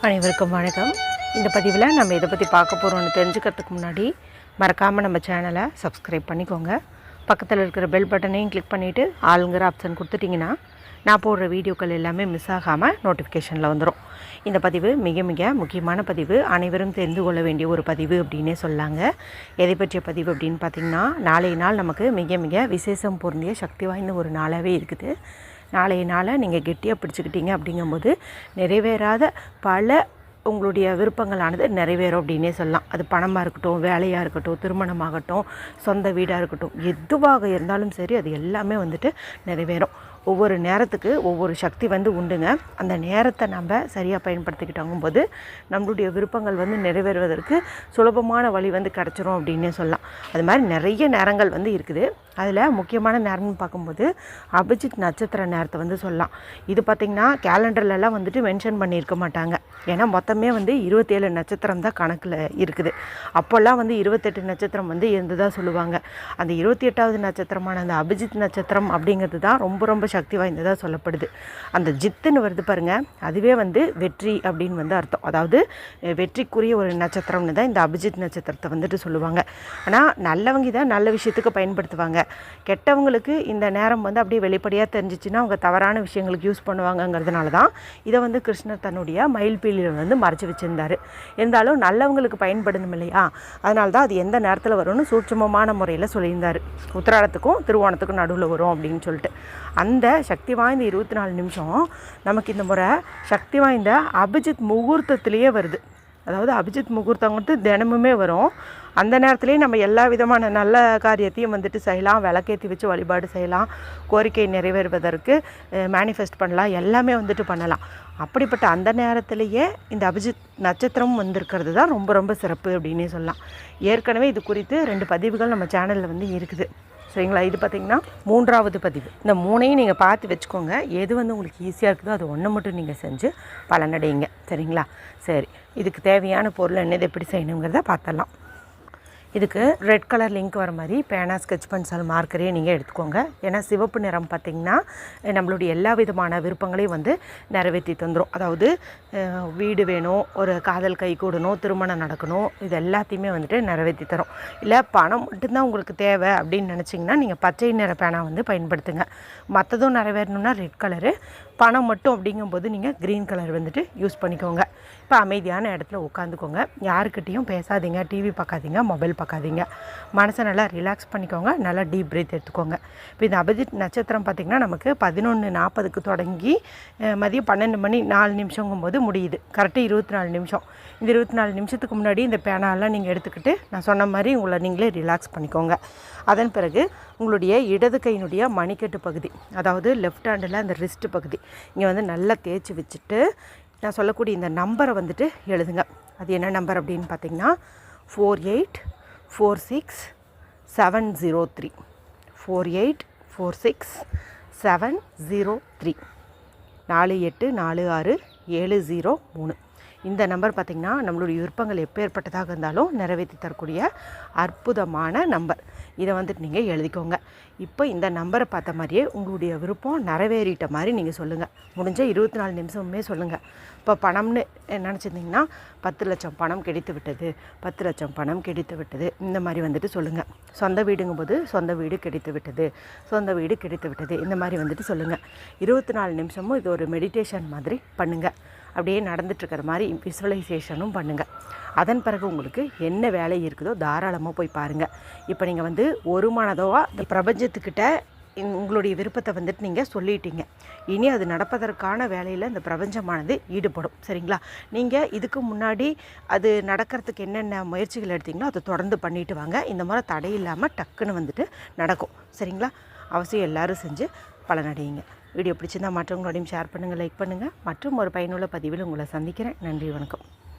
அனைவருக்கும் வணக்கம். இந்த பதிவில் நம்ம இதை பற்றி பார்க்க போகிறோம்னு தெரிஞ்சுக்கிறதுக்கு முன்னாடி மறக்காமல் நம்ம சேனலை சப்ஸ்கிரைப் பண்ணிக்கோங்க. பக்கத்தில் இருக்கிற பெல் பட்டனையும் கிளிக் பண்ணிவிட்டு ஆளுங்கிற ஆப்ஷன் கொடுத்துட்டிங்கன்னா நான் போடுற வீடியோக்கள் எல்லாமே மிஸ் ஆகாமல் நோட்டிஃபிகேஷனில் வந்துடும். இந்த பதிவு மிக மிக முக்கியமான பதிவு, அனைவரும் தெரிந்து கொள்ள வேண்டிய ஒரு பதிவு அப்படின்னே சொல்லாங்க. எதை பற்றிய பதிவு அப்படின்னு பார்த்திங்கன்னா, நாளைய நாள் நமக்கு மிக மிக விசேஷம் பொருந்திய சக்தி வாய்ந்த ஒரு நாளாகவே இருக்குது. நாளைய நாளை நீங்கள் கெட்டியாக பிடிச்சிக்கிட்டீங்க அப்படிங்கும்போது நிறைவேறாத பல உங்களுடைய விருப்பங்களானது நிறைவேறும் அப்படின்னே சொல்லலாம். அது பணமாக இருக்கட்டும், வேலையாக இருக்கட்டும், திருமணமாகட்டும், சொந்த வீடாக இருக்கட்டும், எதுவாக இருந்தாலும் சரி அது எல்லாமே நிறைவேறும். ஒவ்வொரு நேரத்துக்கு ஒவ்வொரு சக்தி உண்டுங்க. அந்த நேரத்தை நம்ம சரியாக பயன்படுத்திக்கிட்டோங்கும்போது நம்மளுடைய விருப்பங்கள் நிறைவேறுவதற்கு சுலபமான வழி கிடச்சிரும் அப்படின்னே சொல்லலாம். அது மாதிரி நிறைய நேரங்கள் இருக்குது. அதில் முக்கியமான நேரம்னு பார்க்கும்போது அபிஜித் நட்சத்திர நேரத்தை சொல்லலாம். இது பார்த்திங்கன்னா கேலண்டர்லலாம் மென்ஷன் பண்ணியிருக்க மாட்டாங்க. ஏன்னா மொத்தமே 27 நட்சத்திரம் தான் கணக்கில் இருக்குது. அப்போல்லாம் 28 நட்சத்திரம் இருந்ததாக சொல்லுவாங்க. அந்த 28வது நட்சத்திரமான அந்த அபிஜித் நட்சத்திரம் அப்படிங்கிறது தான் ரொம்ப ரொம்ப சக்தி வாய்ந்ததாக சொல்லப்படுது. அந்த ஜித்துன்னு வருது பாருங்கள், அதுவே வெற்றி அப்படின்னு அர்த்தம். அதாவது வெற்றிக்குரிய ஒரு நட்சத்திரம்னு தான் இந்த அபிஜித் நட்சத்திரத்தை சொல்லுவாங்க. ஆனால் நல்லவங்க தான் நல்ல விஷயத்துக்கு பயன்படுத்துவாங்க. கெட்டவங்களுக்கு இந்த நேரம் அப்படியே வெளிப்படையாக தெரிஞ்சிச்சுன்னா அவங்க தவறான விஷயங்களுக்கு யூஸ் பண்ணுவாங்கங்கிறதுனால தான் இதை கிருஷ்ணர் தன்னுடைய மயில்பீலியில் மறைச்சி வச்சுருந்தார். இருந்தாலும் நல்லவங்களுக்கு பயன்படணும் இல்லையா, அதனால தான் அது எந்த நேரத்தில் வரும்னு சூட்சமமான முறையில் சொல்லியிருந்தார். உத்திராடத்துக்கும் திருவோணத்துக்கும் நடுவில் வரும் அப்படின்னு சொல்லிட்டு. அந்த சக்தி வாய்ந்த 24 நிமிஷம் நமக்கு இந்த முறை சக்தி வாய்ந்த அபிஜித் முகூர்த்தத்திலேயே வருது. அதாவது அபிஜித் முகூர்த்தங்கிறது தினமுமே வரும். அந்த நேரத்துலேயே நம்ம எல்லா விதமான நல்ல காரியத்தையும் செய்யலாம். விளக்கேற்றி வச்சு வழிபாடு செய்யலாம், கோரிக்கை நிறைவேறுவதற்கு மேனிஃபெஸ்ட் பண்ணலாம், எல்லாமே பண்ணலாம். அப்படிப்பட்ட அந்த நேரத்திலேயே இந்த அபிஜித் நட்சத்திரம் வந்திருக்கிறது தான் ரொம்ப ரொம்ப சிறப்பு அப்படின்னே சொல்லலாம். ஏற்கனவே இது குறித்து 2 பதிவுகள் நம்ம சேனலில் இருக்குது. சரிங்களா? இது பார்த்திங்கன்னா 3வது பதிவு. இந்த 3ஐயும் நீங்கள் பார்த்து வச்சுக்கோங்க. எது உங்களுக்கு ஈஸியாக இருக்குதோ அது ஒன்று மட்டும் நீங்கள் செஞ்சு பலனடையுங்க. சரிங்களா? சரி, இதுக்கு தேவையான பொருள் என்னது, எப்படி செய்யணுங்கிறத பார்த்தலாம். இதுக்கு ரெட் கலர் லிங்க் வர மாதிரி பேனா, ஸ்கெட்ச் பென்சில், மார்க்கரே நீங்கள் எடுத்துக்கோங்க. ஏன்னா சிவப்பு நிறம் பார்த்திங்கன்னா நம்மளுடைய எல்லா விதமான விருப்பங்களையும் நிறைவேற்றி தந்துடும். அதாவது வீடு வேணும், ஒரு காதல் கை கூடணும், திருமணம் நடக்கணும், இது எல்லாத்தையுமே நிறைவேற்றி தரும். இல்லை பணம் மட்டும்தான் உங்களுக்கு தேவை அப்படின்னு நினச்சிங்கன்னா நீங்கள் பச்சை நிற பேனா பயன்படுத்துங்க. மற்றதும் நிறைவேறணுன்னா ரெட் கலரு, பணம் மட்டும் அப்படிங்கும்போது நீங்கள் க்ரீன் கலர் யூஸ் பண்ணிக்கோங்க. இப்போ அமைதியான இடத்துல உட்காந்துக்கோங்க. யாருக்கிட்டையும் பேசாதீங்க, டிவி பார்க்காதீங்க, மொபைல் பார்க்காதீங்க. மனசை நல்லா ரிலாக்ஸ் பண்ணிக்கோங்க. நல்லா டீப் பிரீத் எடுத்துக்கோங்க. இப்போ இந்த அபிஜித் நட்சத்திரம் பார்த்திங்கன்னா நமக்கு 11:40க்கு தொடங்கி மதியம் 12 மணி 4 நிமிஷங்கும்போது முடியுது. கரெக்டாக 24 நிமிஷம். இந்த 24 நிமிஷத்துக்கு முன்னாடி இந்த பேனாலாம் நீங்கள் எடுத்துக்கிட்டு நான் சொன்ன மாதிரி உங்களை நீங்களே ரிலாக்ஸ் பண்ணிக்கோங்க. அதன் பிறகு உங்களுடைய இடது கையினுடைய மணிக்கட்டு பகுதி, அதாவது லெஃப்ட் ஹேண்டில் அந்த ரிஸ்ட் பகுதி இங்கே நல்லா தேய்ச்சி வச்சுட்டு நான் சொல்லக்கூடிய இந்த நம்பரை எழுதுங்க. அது என்ன நம்பர் அப்படின்னு பார்த்தீங்கன்னா 4846703 4846703 48467003. இந்த நம்பர் பார்த்திங்கன்னா நம்மளுடைய விருப்பங்கள் எப்பேற்பட்டதாக இருந்தாலும் நிறைவேற்றி தரக்கூடிய அற்புதமான நம்பர். இதை நீங்கள் எழுதிக்கோங்க. இப்போ இந்த நம்பரை பார்த்த மாதிரியே உங்களுடைய விருப்பம் நிறைவேறிட்ட மாதிரி நீங்கள் சொல்லுங்கள். முடிஞ்ச 24 நிமிஷமுமே சொல்லுங்கள். இப்போ பணம்னு நினச்சிருந்திங்கன்னா 10 லட்சம் பணம் கிடைத்து விட்டது, 10 லட்சம் பணம் கிடைத்து விட்டது, இந்த மாதிரி சொல்லுங்கள். சொந்த வீடுங்கும்போது சொந்த வீடு கிடைத்து விட்டது, சொந்த வீடு கிடைத்து விட்டது, இந்த மாதிரி சொல்லுங்கள். 24 நிமிஷமும் இது ஒரு மெடிடேஷன் மாதிரி பண்ணுங்கள். அப்படியே நடந்துட்டுருக்கிற மாதிரி விசுவலைசேஷனும் பண்ணுங்கள். அதன் பிறகு உங்களுக்கு என்ன வேலை இருக்குதோ தாராளமாக போய் பாருங்கள். இப்போ நீங்கள் ஒரு மனதோவாக இந்த பிரபஞ்சத்துக்கிட்ட உங்களுடைய விருப்பத்தை நீங்கள் சொல்லிட்டீங்க. இனி அது நடப்பதற்கான வேலையில் இந்த பிரபஞ்சமானது ஈடுபடும். சரிங்களா? நீங்கள் இதுக்கு முன்னாடி அது நடக்கிறதுக்கு என்னென்ன முயற்சிகள் எடுத்தீங்களோ அதை தொடர்ந்து பண்ணிட்டு வாங்க. இந்த மாதிரி தடை இல்லாமல் டக்குன்னு நடக்கும். சரிங்களா? அவசியம் எல்லோரும் செஞ்சு பலனடையுங்க. வீடியோ பிடிச்சிருந்தால் மற்றவங்களோடையும் ஷேர் பண்ணுங்கள், லைக் பண்ணுங்கள். மற்றும் ஒரு பயனுள்ள பதிவில் உங்களை சந்திக்கிறேன். நன்றி, வணக்கம்.